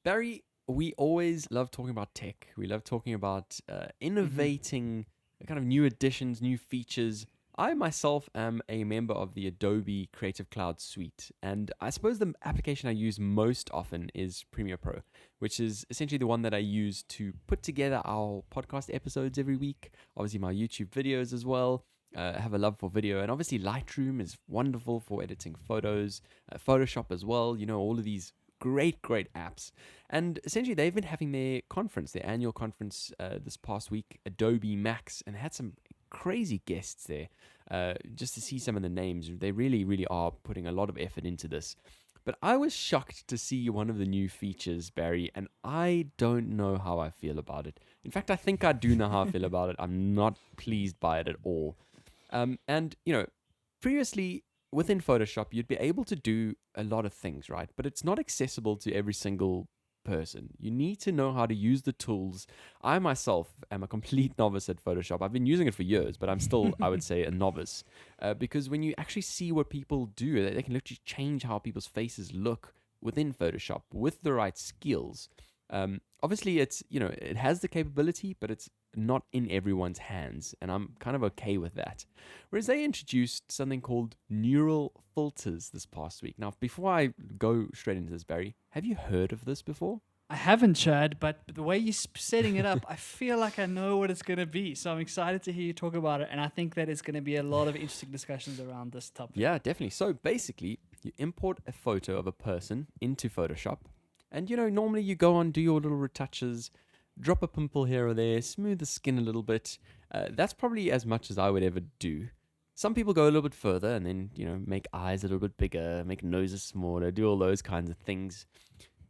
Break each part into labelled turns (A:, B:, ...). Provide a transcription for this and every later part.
A: Barry, we always love talking about tech. We love talking about
B: Hmm.
A: innovating kind of new additions, new features. I myself am a member of the Adobe Creative Cloud suite, and I suppose the application I use most often is Premiere Pro, which is essentially the one that I use to put together our podcast episodes every week. Obviously, my YouTube videos as well. I have a love for video, and obviously, Lightroom is wonderful for editing photos, Photoshop as well. All of these great apps. And essentially, they've been having their conference, their annual conference this past week, Adobe Max, and had some crazy guests there. Just to see some of the names, they really are putting a lot of effort into this. But I was shocked to see one of the new features, Barry, and I don't know how I feel about it. In fact, I think I do know how I feel about it. I'm not pleased by it at all. And previously within Photoshop, you'd be able to do a lot of things, right? But it's not accessible to every single person. You need to know how to use the tools. I myself am a complete novice at Photoshop. I've been using it for years, but I'm still, I would say, a novice. Because when you actually see what people do, they can literally change how people's faces look within Photoshop with the right skills. Obviously, it has the capability, but it's not in everyone's hands, and I'm kind of okay with that. Whereas they introduced something called neural filters this past week. Now, before I go straight into this, Barry, have you heard of this before?
B: I haven't, Chad, but the way you're setting it up, I feel like I know what it's going to be. So I'm excited to hear you talk about it. And I think that it's going to be a lot of interesting discussions around this topic.
A: Yeah, definitely. So basically, you import a photo of a person into Photoshop, and normally you go on, do your little retouches, drop a pimple here or there, smooth the skin a little bit. That's probably as much as I would ever do. Some people go a little bit further and then, make eyes a little bit bigger, make noses smaller, do all those kinds of things.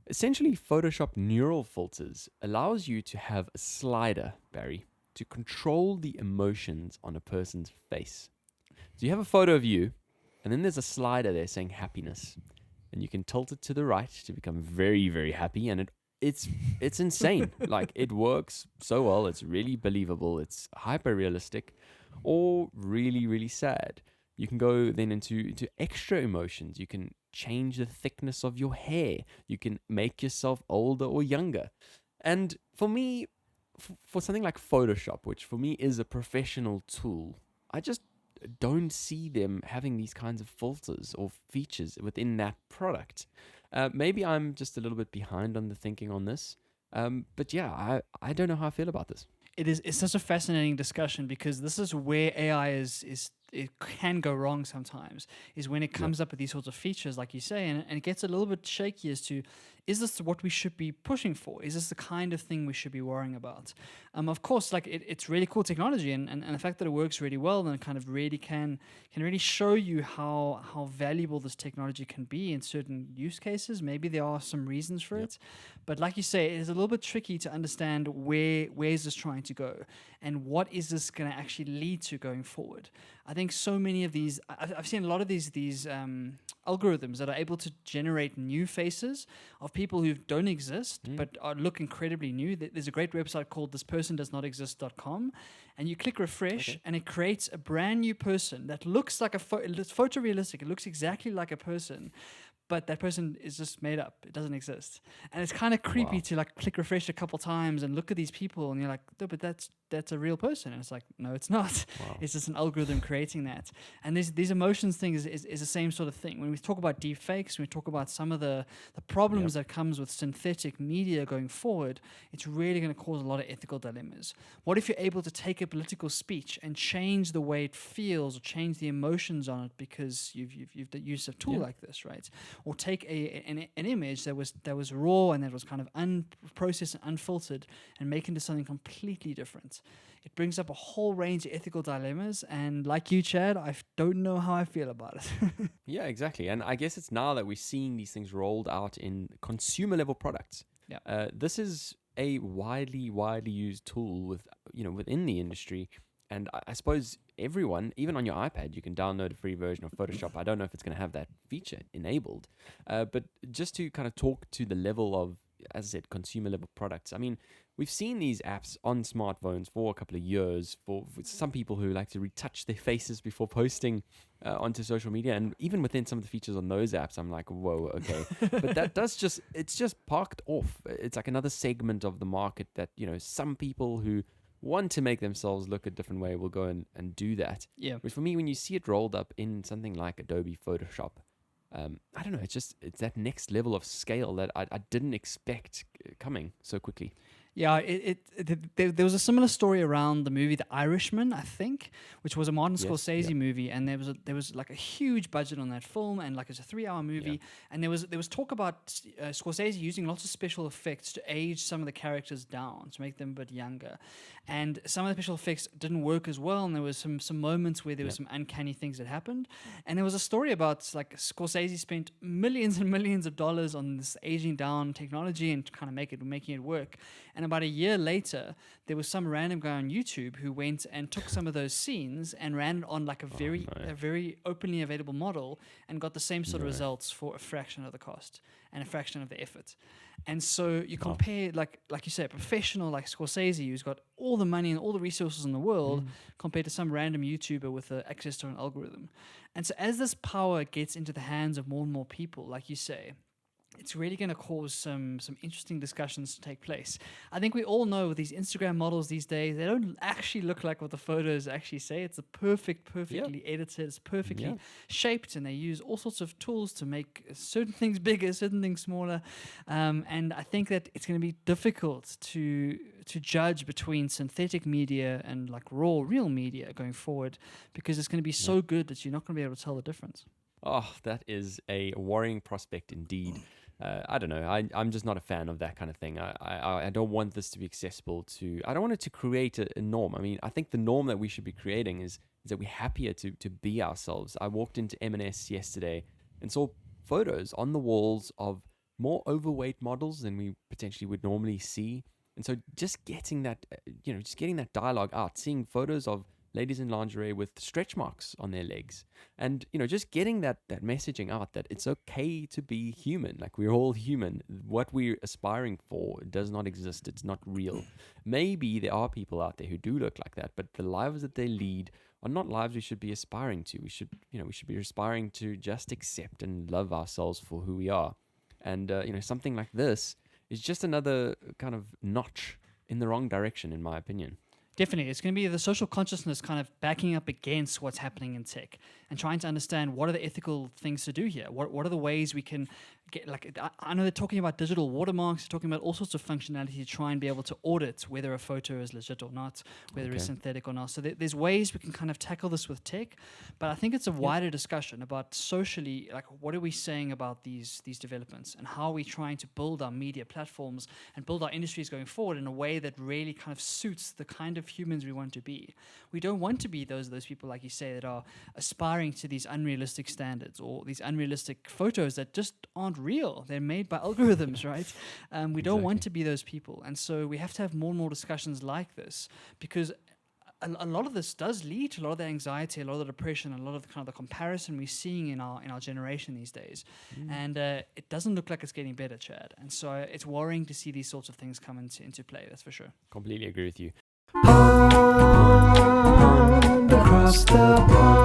A: Essentially, Photoshop neural filters allows you to have a slider, Barry, to control the emotions on a person's face. So you have a photo of you, and then there's a slider there saying happiness, and you can tilt it to the right to become very happy, and it's insane. Like, it works so well. It's really believable. It's hyper realistic, or really sad. You can go then into extra emotions. You can change the thickness of your hair. You can make yourself older or younger. And for me, for something like Photoshop, which for me is a professional tool, I just don't see them having these kinds of filters or features within that product. Maybe I'm just a little bit behind on the thinking on this. But yeah, I don't know how I feel about this.
B: It's such a fascinating discussion because this is where AI is it can go wrong sometimes, is when it
A: Yeah.
B: comes up with these sorts of features like you say, and it gets a little bit shaky as to, is this what we should be pushing for? Is this the kind of thing we should be worrying about? Of course, like it's really cool technology, and the fact that it works really well, and it kind of really can really show you how valuable this technology can be in certain use cases. Maybe there are some reasons for
A: Yeah.
B: it, but like you say, it is a little bit tricky to understand where is this trying to go, and what is this going to actually lead to going forward. I think so many of these, I've seen a lot of these algorithms that are able to generate new faces of people who don't exist
A: Mm,
B: but look incredibly new. There's a great website called thispersondoesnotexist.com, and you click refresh,
A: okay.
B: and it creates a brand new person that looks like it's photorealistic. It looks exactly like a person, but that person is just made up. It doesn't exist. And it's kind of creepy
A: Wow.
B: to like click refresh a couple times and look at these people, and you're like, no, but that's a real person. And it's like, no, it's not.
A: Wow.
B: It's just an algorithm creating that. And these emotions thing is the same sort of thing. When we talk about deep fakes, when we talk about some of the
A: Yep.
B: problems that comes with synthetic media going forward, it's really going to cause a lot of ethical dilemmas. What if you're able to take a political speech and change the way it feels or change the emotions on it because you've used a tool
A: Yeah.
B: like this, right? Or take an image that was raw and that was kind of unprocessed and unfiltered and make it into something completely different. It brings up a whole range of ethical dilemmas, and like you, Chad, I don't know how I feel about it.
A: Yeah, exactly. And I guess it's now that we're seeing these things rolled out in consumer level products.
B: Yeah.
A: This is a widely used tool within the industry. And I suppose everyone, even on your iPad, you can download a free version of Photoshop. I don't know if it's going to have that feature enabled. But just to kind of talk to the level of as I said, consumer level products. I mean, we've seen these apps on smartphones for a couple of years for some people who like to retouch their faces before posting onto social media. And even within some of the features on those apps, I'm like, whoa, okay. But it's just parked off. It's like another segment of the market that, some people who want to make themselves look a different way will go and do that.
B: Yeah.
A: But for me, when you see it rolled up in something like Adobe Photoshop, I don't know, it's that next level of scale that I didn't expect coming so quickly.
B: Yeah, there was a similar story around the movie The Irishman, I think, which was a Martin
A: Yes,
B: Scorsese
A: yeah.
B: movie, and there was like a huge budget on that film, and like it's a 3-hour movie,
A: Yeah.
B: and there was talk about Scorsese using lots of special effects to age some of the characters down to make them a bit younger, and some of the special effects didn't work as well, and there was some moments where there was some uncanny things that happened, and there was a story about like Scorsese spent millions and millions of dollars on this aging down technology and kind of making it work. And about a year later, there was some random guy on YouTube who went and took some of those scenes and ran it on like a very openly available model and got the same sort of results for a fraction of the cost and a fraction of the effort. And so you compare, like you say, a professional like Scorsese, who's got all the money and all the resources in the world, compared to some random YouTuber with access to an algorithm. And so as this power gets into the hands of more and more people, like you say, it's really going to cause some interesting discussions to take place. I think we all know with these Instagram models these days, they don't actually look like what the photos actually say. It's perfectly edited, it's perfectly shaped, and they use all sorts of tools to make certain things bigger, certain things smaller. And I think that it's going to be difficult to judge between synthetic media and like real media going forward, because it's going to be so good that you're not going to be able to tell the difference.
A: Oh, that is a worrying prospect indeed. I don't know. I'm just not a fan of that kind of thing. I don't want this to be accessible to... I don't want it to create a norm. I mean, I think the norm that we should be creating is that we're happier to be ourselves. I walked into M&S yesterday and saw photos on the walls of more overweight models than we potentially would normally see. And so just getting that, just getting that dialogue out, seeing photos of ladies in lingerie with stretch marks on their legs, and just getting that messaging out that it's okay to be human. Like, we're all human. What we're aspiring for does not exist. It's not real. Maybe there are people out there who do look like that, but the lives that they lead are not lives we should be aspiring to. We should be aspiring to just accept and love ourselves for who we are. And something like this is just another kind of notch in the wrong direction, in my opinion.
B: Definitely. It's going to be the social consciousness kind of backing up against what's happening in tech and trying to understand what are the ethical things to do here. What are the ways we can get, like, I know they're talking about digital watermarks, they're talking about all sorts of functionality to try and be able to audit whether a photo is legit or not, whether it's synthetic or not. So there's ways we can kind of tackle this with tech, but I think it's a wider discussion about socially, like, what are we saying about these developments, and how are we trying to build our media platforms and build our industries going forward in a way that really kind of suits the kind of humans we want to be. We don't want to be those people, like you say, that are aspiring to these unrealistic standards or these unrealistic photos that just aren't real. They're made by algorithms, right? We don't want to be those people. And so we have to have more and more discussions like this, because a lot of this does lead to a lot of the anxiety, a lot of the depression, a lot of the kind of the comparison we're seeing in our generation these days. And it doesn't look like it's getting better, Chad. And so it's worrying to see these sorts of things come into play, that's for sure.
A: Completely agree with you.
C: Across the pond.